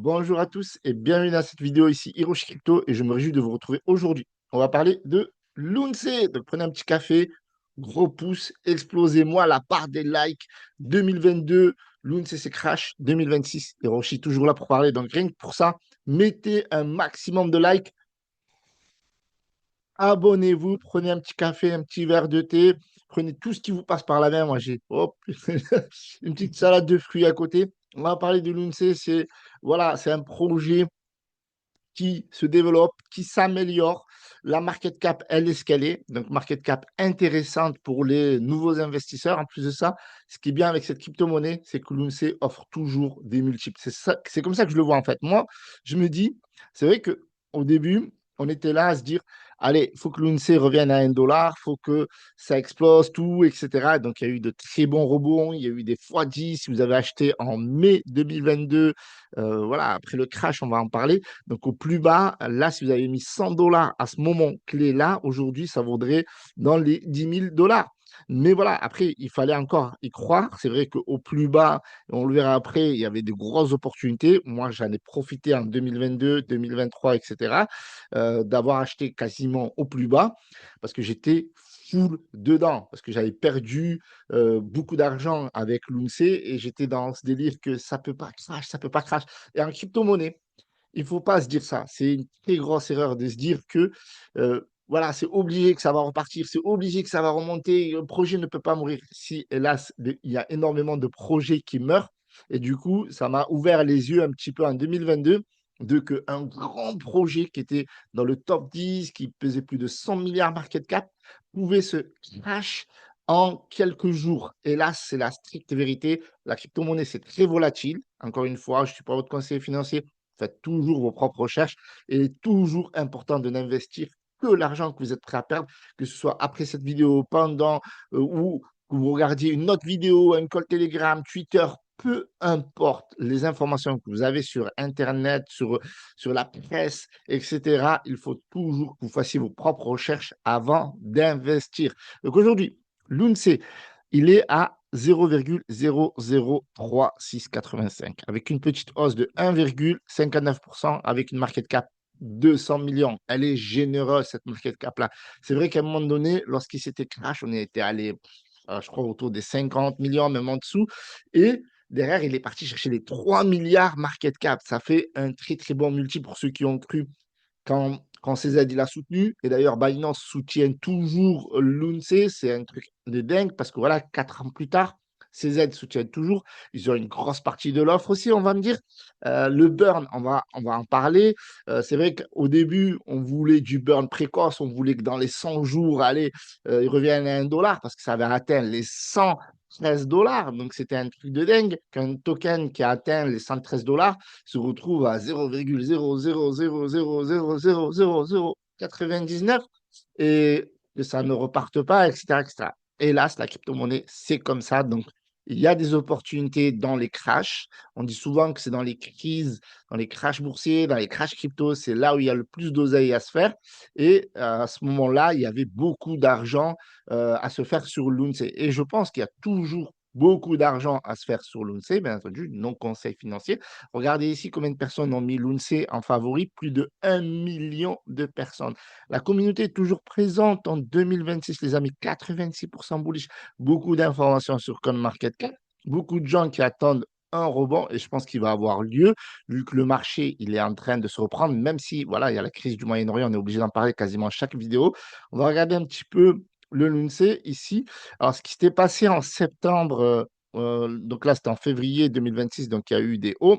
Bonjour à tous et bienvenue dans cette vidéo ici Hiroshi Crypto et je me réjouis de vous retrouver aujourd'hui. On va parler de Lunce. Donc prenez un petit café, gros pouce, explosez-moi la barre des likes 2022. Lunce c'est crash 2026. Hiroshi toujours là pour parler. Donc rien que pour ça, mettez un maximum de likes. Abonnez-vous, prenez un petit café, un petit verre de thé, prenez tout ce qui vous passe par la main. Moi, j'ai hop, une petite salade de fruits à côté. On va parler de l'UNCE. C'est voilà, c'est un projet qui se développe, qui s'améliore. La market cap, elle est ce qu'elle est. Donc, market cap intéressante pour les nouveaux investisseurs. En plus de ça, ce qui est bien avec cette crypto-monnaie, c'est que l'UNCE offre toujours des multiples. C'est ça, c'est comme ça que je le vois en fait. Moi, je me dis, c'est vrai que au début, on était là à se dire, allez, il faut que l'UNCE revienne à 1 dollar, il faut que ça explose tout, etc. Donc, il y a eu de très bons rebonds, il y a eu des x10. Si vous avez acheté en mai 2022, voilà, après le crash, on va en parler. Donc, au plus bas, là, si vous avez mis 100 dollars à ce moment clé-là, aujourd'hui, ça vaudrait dans les 10 000 dollars. Mais voilà, après, il fallait encore y croire. C'est vrai qu'au plus bas, on le verra après, il y avait de grosses opportunités. Moi, j'en ai profité en 2022, 2023, etc., d'avoir acheté quasiment au plus bas parce que j'étais full dedans, parce que j'avais perdu beaucoup d'argent avec l'UNC et j'étais dans ce délire que ça peut pas crash, ça peut pas crash. Et en crypto-monnaie, il faut pas se dire ça. C'est une très grosse erreur de se dire que voilà, c'est obligé que ça va repartir, c'est obligé que ça va remonter. Le projet ne peut pas mourir. Si, hélas, il y a énormément de projets qui meurent. Et du coup, ça m'a ouvert les yeux un petit peu en 2022 de qu'un grand projet qui était dans le top 10, qui pesait plus de 100 milliards market cap, pouvait se crash en quelques jours. Hélas, c'est la stricte vérité. La crypto-monnaie, c'est très volatile. Encore une fois, je ne suis pas votre conseiller financier. Faites toujours vos propres recherches et il est toujours important de n'investir que l'argent que vous êtes prêt à perdre, que ce soit après cette vidéo, pendant ou que vous regardiez une autre vidéo, un call Telegram, Twitter, peu importe les informations que vous avez sur Internet, sur la presse, etc. Il faut toujours que vous fassiez vos propres recherches avant d'investir. Donc aujourd'hui, l'UNC, il est à 0,003685 avec une petite hausse de 1,59% avec une market cap 200 millions. Elle est généreuse, cette market cap-là. C'est vrai qu'à un moment donné, lorsqu'il s'était crash, on était allé, je crois, autour des 50 millions, même en dessous. Et derrière, il est parti chercher les 3 milliards market cap. Ça fait un très, très bon multi pour ceux qui ont cru quand CZ il a soutenu, et d'ailleurs Binance soutient toujours l'UNC, c'est un truc de dingue parce que voilà, 4 ans plus tard, CZ soutient toujours. Ils ont une grosse partie de l'offre aussi, on va me dire. Le burn, on va en parler. C'est vrai qu'au début, on voulait du burn précoce, on voulait que dans les 100 jours, allez, ils reviennent à 1 dollar parce que ça avait atteint les 113 dollars. Donc c'était un truc de dingue qu'un token qui a atteint les 113 dollars se retrouve à 0,000000099 et que ça ne reparte pas, etc., etc. Hélas, la crypto-monnaie, c'est comme ça. Donc, il y a des opportunités dans les crashs. On dit souvent que c'est dans les crises, dans les crashs boursiers, dans les crashs crypto, c'est là où il y a le plus d'oseille à se faire. Et à ce moment-là, il y avait beaucoup d'argent à se faire sur l'UNC. Et je pense qu'il y a toujours beaucoup d'argent à se faire sur l'UNC, bien entendu, non conseil financier. Regardez ici combien de personnes ont mis l'UNC en favori, plus de 1 million de personnes. La communauté est toujours présente en 2026, les amis, 86% bullish, beaucoup d'informations sur CoinMarketCap, beaucoup de gens qui attendent un rebond et je pense qu'il va avoir lieu vu que le marché il est en train de se reprendre, même si voilà, il y a la crise du Moyen-Orient, on est obligé d'en parler quasiment chaque vidéo. On va regarder un petit peu le LUNCE ici. Alors, ce qui s'était passé en septembre, donc là, c'était en février 2026, donc il y a eu des hauts.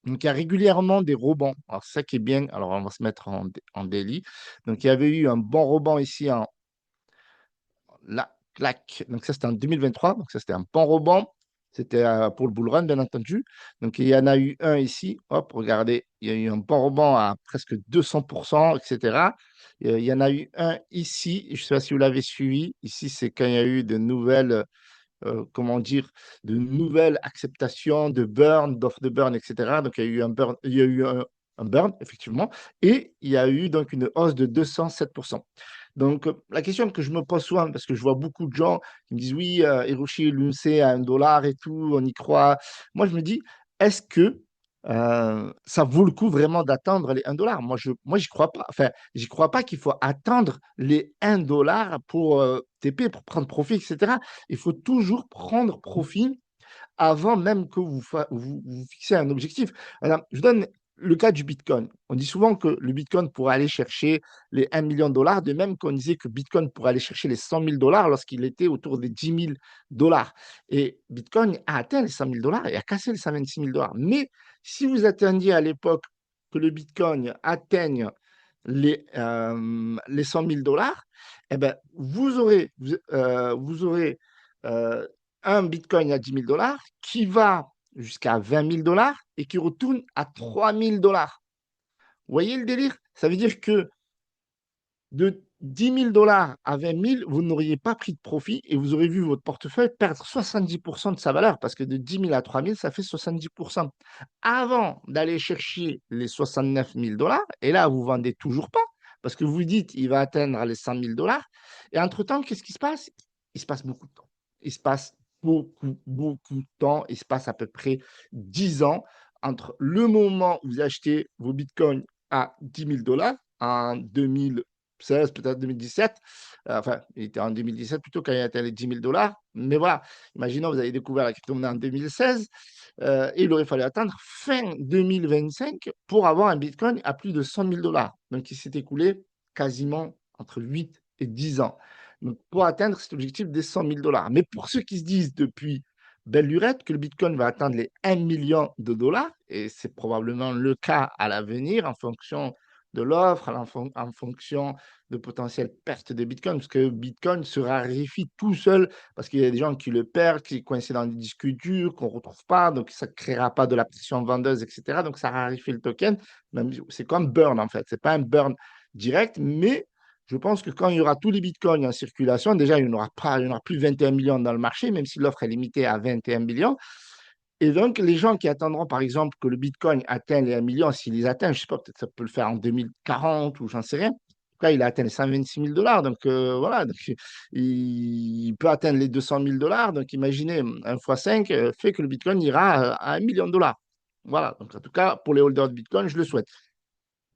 Donc, il y a régulièrement des rebonds. Alors, c'est ça qui est bien. Alors, on va se mettre en daily. Donc, il y avait eu un bon rebond ici en là, clac. Donc, ça, c'était en 2023. Donc, ça, c'était un bon rebond. C'était pour le bull run, bien entendu. Donc, il y en a eu un ici. Hop, regardez. Il y a eu un bon rebond à presque 200%, etc. Il y en a eu un ici. Je ne sais pas si vous l'avez suivi. Ici, c'est quand il y a eu de nouvelles comment dire, de nouvelles acceptations de burn, d'offres de burn, etc. Donc, il y a eu un burn, il y a eu un burn, effectivement, et il y a eu donc une hausse de 207%. Donc, la question que je me pose souvent, parce que je vois beaucoup de gens qui me disent oui, Hiroshi, l'UNC à 1 dollar et tout, on y croit. Moi, je me dis, est-ce que ça vaut le coup vraiment d'attendre les 1 dollar. Moi, j'y crois pas. Enfin, j'y crois pas qu'il faut attendre les 1 dollar pour TP, pour prendre profit, etc. Il faut toujours prendre profit avant même que vous fixez un objectif. Alors, je donne le cas du Bitcoin. On dit souvent que le Bitcoin pourrait aller chercher les 1 million de dollars, de même qu'on disait que Bitcoin pourrait aller chercher les 100 000 dollars lorsqu'il était autour des 10 000 dollars. Et Bitcoin a atteint les 100 000 dollars et a cassé les 126 000 dollars. Mais si vous attendiez à l'époque que le Bitcoin atteigne les 100 000 dollars, eh ben, vous aurez euh, un Bitcoin à 10 000 dollars qui va jusqu'à 20 000 dollars et qui retourne à 3 000 dollars. Vous voyez le délire? Ça veut dire que de 10 000 dollars à 20 000, vous n'auriez pas pris de profit et vous aurez vu votre portefeuille perdre 70% de sa valeur parce que de 10 000 à 3 000, ça fait 70%. Avant d'aller chercher les 69 000 dollars, et là, vous vendez toujours pas parce que vous dites il va atteindre les 100 000 dollars. Et entre-temps, qu'est-ce qui se passe? Il se passe beaucoup de temps. Il se passe beaucoup, beaucoup de temps. Il se passe à peu près 10 ans entre le moment où vous achetez vos bitcoins à 10 000 dollars en 2016, peut-être 2017. Enfin, il était en 2017 plutôt quand il atteint les 10 000 dollars. Mais voilà, imaginons vous avez découvert la crypto-monnaie en 2016 et il aurait fallu attendre fin 2025 pour avoir un Bitcoin à plus de 100 000 dollars. Donc, il s'est écoulé quasiment entre 8 et 10 ans. Donc, pour atteindre cet objectif des 100 000 dollars. Mais pour ceux qui se disent depuis belle lurette que le Bitcoin va atteindre les 1 million de dollars, et c'est probablement le cas à l'avenir en fonction de l'offre, en fonction de potentielles pertes de Bitcoin, parce que Bitcoin se raréfie tout seul, parce qu'il y a des gens qui le perdent, qui coincent dans des disques durs, qu'on ne retrouve pas, donc ça ne créera pas de la pression vendeuse, etc. Donc ça raréfie le token. C'est comme burn en fait. Ce n'est pas un burn direct, mais je pense que quand il y aura tous les bitcoins en circulation, déjà, il n'y en aura pas, il y en aura plus 21 millions dans le marché, même si l'offre est limitée à 21 millions. Et donc, les gens qui attendront, par exemple, que le bitcoin atteigne les 1 million, s'il les atteint, je ne sais pas, peut-être ça peut le faire en 2040 ou j'en sais rien. En tout cas, il a atteint les 126 000 dollars. Donc, voilà, donc, il peut atteindre les 200 000 dollars. Donc, imaginez, 1 fois 5 fait que le bitcoin ira à 1 million de dollars. Voilà, donc en tout cas, pour les holders de bitcoin, je le souhaite.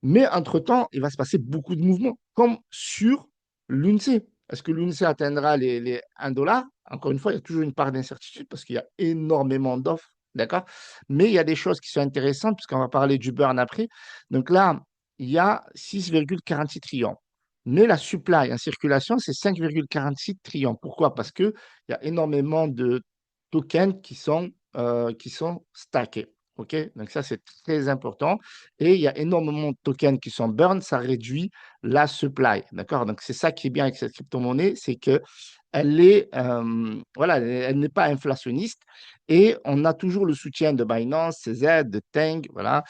Mais entre-temps, il va se passer beaucoup de mouvements, comme sur l'UNC. Est-ce que l'UNC atteindra les 1 dollar? Encore une fois, il y a toujours une part d'incertitude parce qu'il y a énormément d'offres, d'accord? Mais il y a des choses qui sont intéressantes, puisqu'on va parler du burn après. Donc là, il y a 6,46 trillions. Mais la supply en circulation, c'est 5,46 trillions. Pourquoi? Parce qu'il y a énormément de tokens qui sont stackés. OK? Donc ça, c'est très important. Et il y a énormément de tokens qui sont burn, ça réduit la supply. D'accord? Donc c'est ça qui est bien avec cette crypto-monnaie, c'est que voilà, elle n'est pas inflationniste et on a toujours le soutien de Binance, CZ, de Tang, voilà.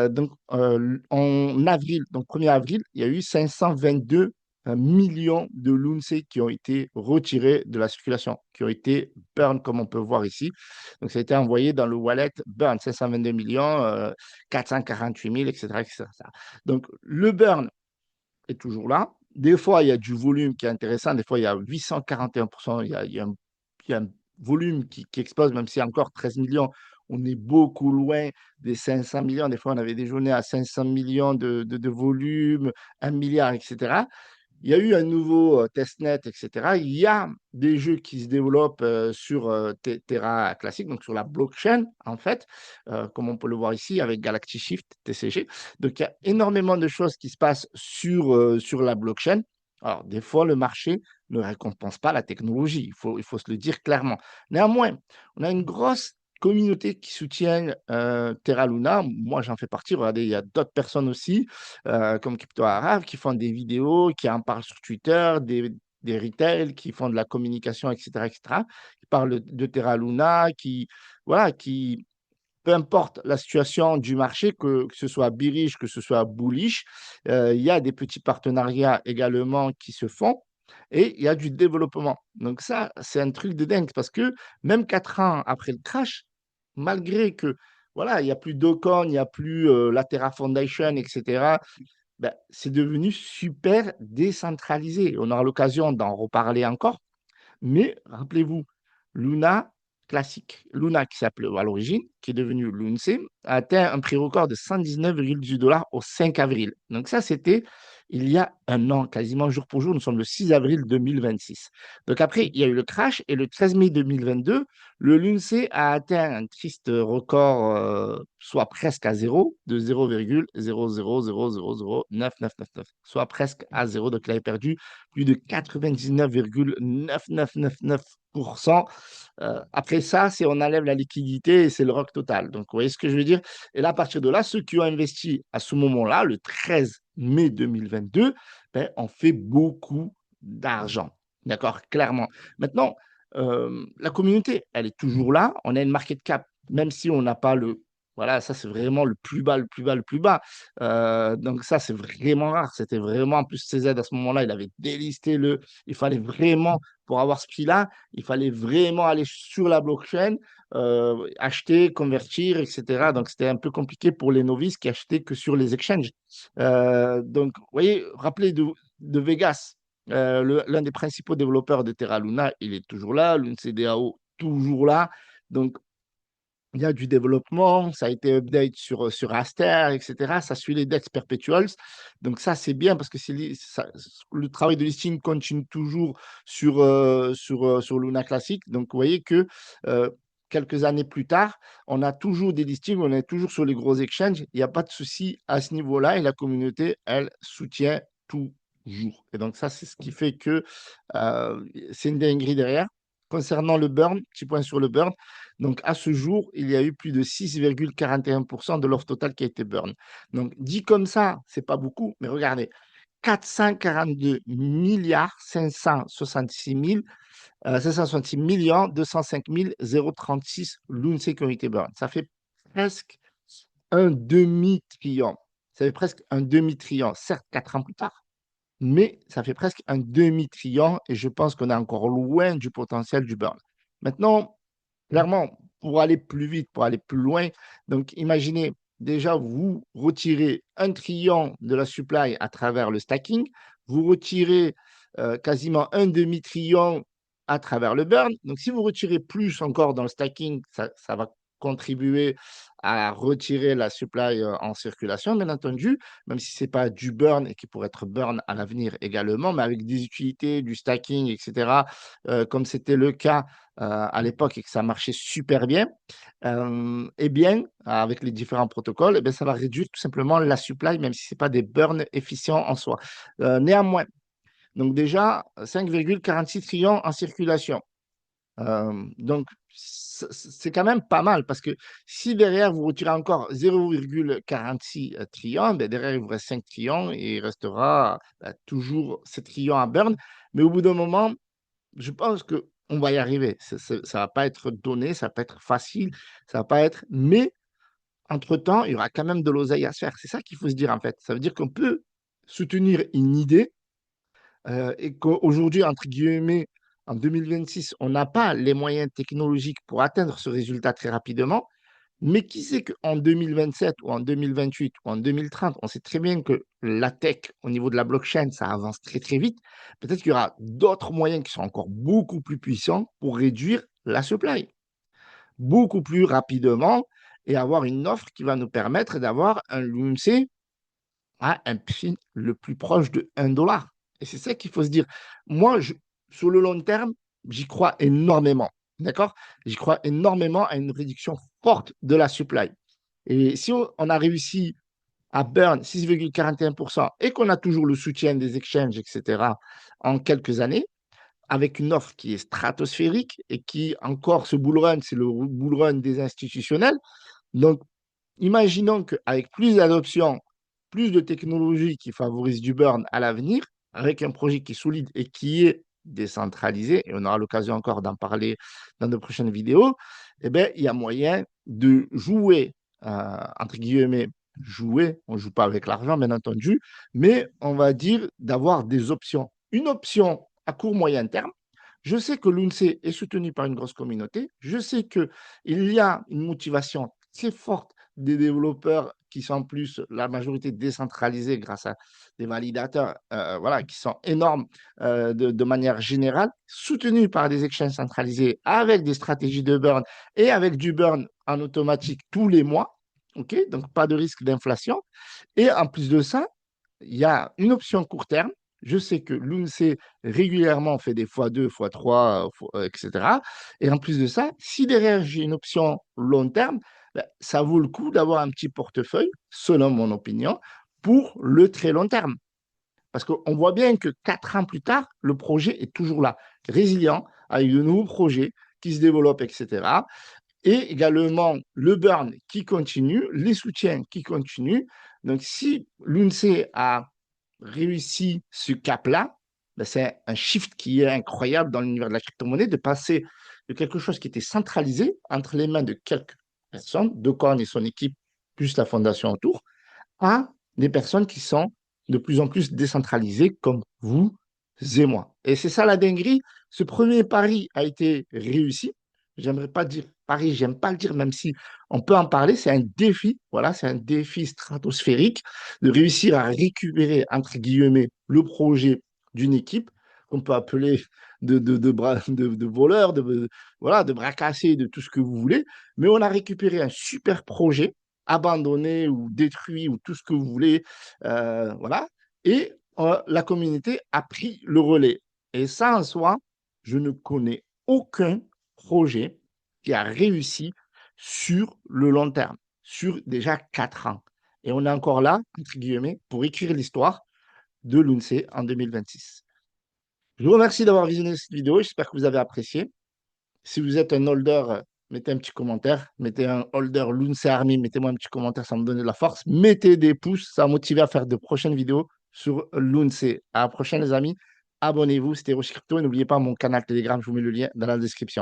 Donc en avril, donc 1er avril, il y a eu 522 millions de LUNC qui ont été retirés de la circulation, qui ont été burn comme on peut voir ici. Donc ça a été envoyé dans le wallet burn, 522 millions, 448 000, etc., etc. Donc le burn est toujours là. Des fois, il y a du volume qui est intéressant. Des fois, il y a 841%. Il y a un volume qui explose, même s'il y a encore 13 millions. On est beaucoup loin des 500 millions. Des fois, on avait des journées à 500 millions de volume, 1 milliard, etc. Il y a eu un nouveau testnet, etc. Il y a des jeux qui se développent sur Terra classique, donc sur la blockchain, en fait, comme on peut le voir ici avec Galaxy Shift, TCG. Donc, il y a énormément de choses qui se passent sur la blockchain. Alors, des fois, le marché ne récompense pas la technologie, il faut se le dire clairement. Néanmoins, on a une grosse communauté qui soutient Terra Luna. Moi, j'en fais partie. Regardez, il y a d'autres personnes aussi comme Crypto Arabe, qui font des vidéos, qui en parlent sur Twitter, des retails, qui font de la communication, etc., etc., qui parlent de Terra Luna, voilà, peu importe la situation du marché, que ce soit bearish, que ce soit bullish, il y a des petits partenariats également qui se font et il y a du développement. Donc ça, c'est un truc de dingue parce que même 4 ans après le crash, malgré que voilà, il n'y a plus d'Ocon, il n'y a plus la Terra Foundation, etc., ben, c'est devenu super décentralisé. On aura l'occasion d'en reparler encore. Mais rappelez-vous, Luna, classique Luna, qui s'appelait à l'origine, qui est devenu Lunce, a atteint un prix record de 119,18 $ au 5 avril. Donc ça, c'était il y a un an, quasiment jour pour jour. Nous sommes le 6 avril 2026. Donc après, il y a eu le crash et le 13 mai 2022, le Lunce a atteint un triste record, soit presque à zéro, de 0,000009999, soit presque à zéro. Donc il avait perdu plus de 99,9999%. Après ça, c'est on enlève la liquidité et c'est le rock total. Donc, vous voyez ce que je veux dire? Et là, à partir de là, ceux qui ont investi à ce moment-là, le 13 mai 2022, ben, on fait beaucoup d'argent. D'accord? Clairement. Maintenant, la communauté, elle est toujours là. On a une market cap, même si on n'a pas le. Voilà, ça c'est vraiment le plus bas, le plus bas, le plus bas. Donc ça c'est vraiment rare. C'était vraiment, en plus CZ à ce moment-là, il avait délisté le. Il fallait vraiment, pour avoir ce prix-là, il fallait vraiment aller sur la blockchain, acheter, convertir, etc. Donc c'était un peu compliqué pour les novices qui achetaient que sur les exchanges. Donc, vous voyez, rappelez de Vegas. L'un des principaux développeurs de Terra Luna, il est toujours là, l'UNCDAO toujours là. Donc, il y a du développement, ça a été update sur Aster, etc. Ça suit les DEX perpetuals. Donc, ça, c'est bien parce que le travail de listing continue toujours sur Luna Classic. Donc, vous voyez que euh, quelques années plus tard, on a toujours des listings, on est toujours sur les gros exchanges. Il n'y a pas de souci à ce niveau-là et la communauté, elle, soutient toujours. Et donc, ça, c'est ce qui fait que c'est une dinguerie derrière. Concernant le burn, petit point sur le burn. Donc, à ce jour, il y a eu plus de 6,41% de l'offre totale qui a été burn. Donc, dit comme ça, c'est pas beaucoup, mais regardez, 442 milliards 566 millions 205 036 Loon Security Burn. Ça fait presque un demi-trillion. Ça fait presque un demi-trillion, certes 4 ans plus tard, mais ça fait presque un demi-trillion et je pense qu'on est encore loin du potentiel du burn. Maintenant, clairement, pour aller plus vite, pour aller plus loin, donc imaginez déjà, vous retirez un trillion de la supply à travers le stacking, vous retirez quasiment un demi-trillion à travers le burn. Donc, si vous retirez plus encore dans le stacking, ça va contribuer à retirer la supply en circulation, bien entendu, même si ce n'est pas du burn et qui pourrait être burn à l'avenir également, mais avec des utilités, du stacking, etc., comme c'était le cas à l'époque et que ça marchait super bien, eh bien, avec les différents protocoles, eh bien, ça va réduire tout simplement la supply, même si ce n'est pas des burns efficients en soi. Néanmoins, donc déjà, 5,46 trillions en circulation. Donc, c'est quand même pas mal parce que si derrière vous retirez encore 0,46 trillions, ben derrière il vous reste 5 trillions et il restera toujours 7 trillions à burn. Mais au bout d'un moment, je pense qu'on va y arriver. Ça ne va pas être donné, ça va pas être facile, ça va pas être. Mais entre-temps, il y aura quand même de l'oseille à se faire. C'est ça qu'il faut se dire en fait. Ça veut dire qu'on peut soutenir une idée et qu'aujourd'hui, entre guillemets, en 2026, on n'a pas les moyens technologiques pour atteindre ce résultat très rapidement. Mais qui sait qu'en 2027 ou en 2028 ou en 2030, on sait très bien que la tech au niveau de la blockchain, ça avance très très vite. Peut-être qu'il y aura d'autres moyens qui sont encore beaucoup plus puissants pour réduire la supply beaucoup plus rapidement et avoir une offre qui va nous permettre d'avoir un LUMC à un prix le plus proche de 1 $. Et c'est ça qu'il faut se dire. Moi, sur le long terme, j'y crois énormément. D'accord? J'y crois énormément à une réduction forte de la supply. Et si on a réussi à burn 6,41% et qu'on a toujours le soutien des exchanges, etc., en quelques années, avec une offre qui est stratosphérique et qui, encore, ce bull run, c'est le bull run des institutionnels. Donc, imaginons qu'avec plus d'adoption, plus de technologies qui favorisent du burn à l'avenir, avec un projet qui est solide et qui est décentralisé, et on aura l'occasion encore d'en parler dans de prochaines vidéos, eh bien, il y a moyen de jouer, entre guillemets, jouer, on ne joue pas avec l'argent, bien entendu, mais on va dire d'avoir des options. Une option à court moyen terme, je sais que l'UNCE est soutenu par une grosse communauté, je sais qu'il y a une motivation très forte des développeurs qui sont en plus la majorité décentralisée grâce à des validateurs voilà, qui sont énormes de manière générale, soutenus par des exchanges centralisés avec des stratégies de burn et avec du burn en automatique tous les mois. OK? Donc, pas de risque d'inflation. Et en plus de ça, il y a une option court terme. Je sais que l'UNC régulièrement fait des x2, x3, etc. Et en plus de ça, si derrière j'ai une option long terme, ben, ça vaut le coup d'avoir un petit portefeuille, selon mon opinion, pour le très long terme. Parce qu'on voit bien que 4 ans plus tard, le projet est toujours là, résilient, avec de nouveaux projets qui se développent, etc. Et également le burn qui continue, les soutiens qui continuent. Donc, si l'UNC a réussi ce cap-là, ben c'est un shift qui est incroyable dans l'univers de la crypto-monnaie, de passer de quelque chose qui était centralisé entre les mains de quelques personnes, Docorn et son équipe, plus la fondation autour, à des personnes qui sont de plus en plus décentralisées, comme vous et moi. Et c'est ça la dinguerie. Ce premier pari a été réussi. J'aimerais pas dire pari, j'aime pas le dire, même si on peut en parler. C'est un défi, voilà, c'est un défi stratosphérique de réussir à récupérer, entre guillemets, le projet d'une équipe qu'on peut appeler de voleurs, voilà, de bras cassés, de tout ce que vous voulez. Mais on a récupéré un super projet abandonné ou détruit ou tout ce que vous voulez, voilà. Et la communauté a pris le relais. Et ça, en soi, je ne connais aucun projet qui a réussi sur le long terme, sur déjà 4 ans. Et on est encore là, entre guillemets, pour écrire l'histoire de l'UNC en 2026. Je vous remercie d'avoir visionné cette vidéo. J'espère que vous avez apprécié. Si vous êtes un holder, mettez un petit commentaire. Mettez un holder Lunce Army, mettez-moi un petit commentaire, ça me donne de la force. Mettez des pouces, ça va motiver à faire de prochaines vidéos sur Lunce. À la prochaine, les amis. Abonnez-vous, c'était Roche Crypto. Et n'oubliez pas mon canal Telegram, je vous mets le lien dans la description.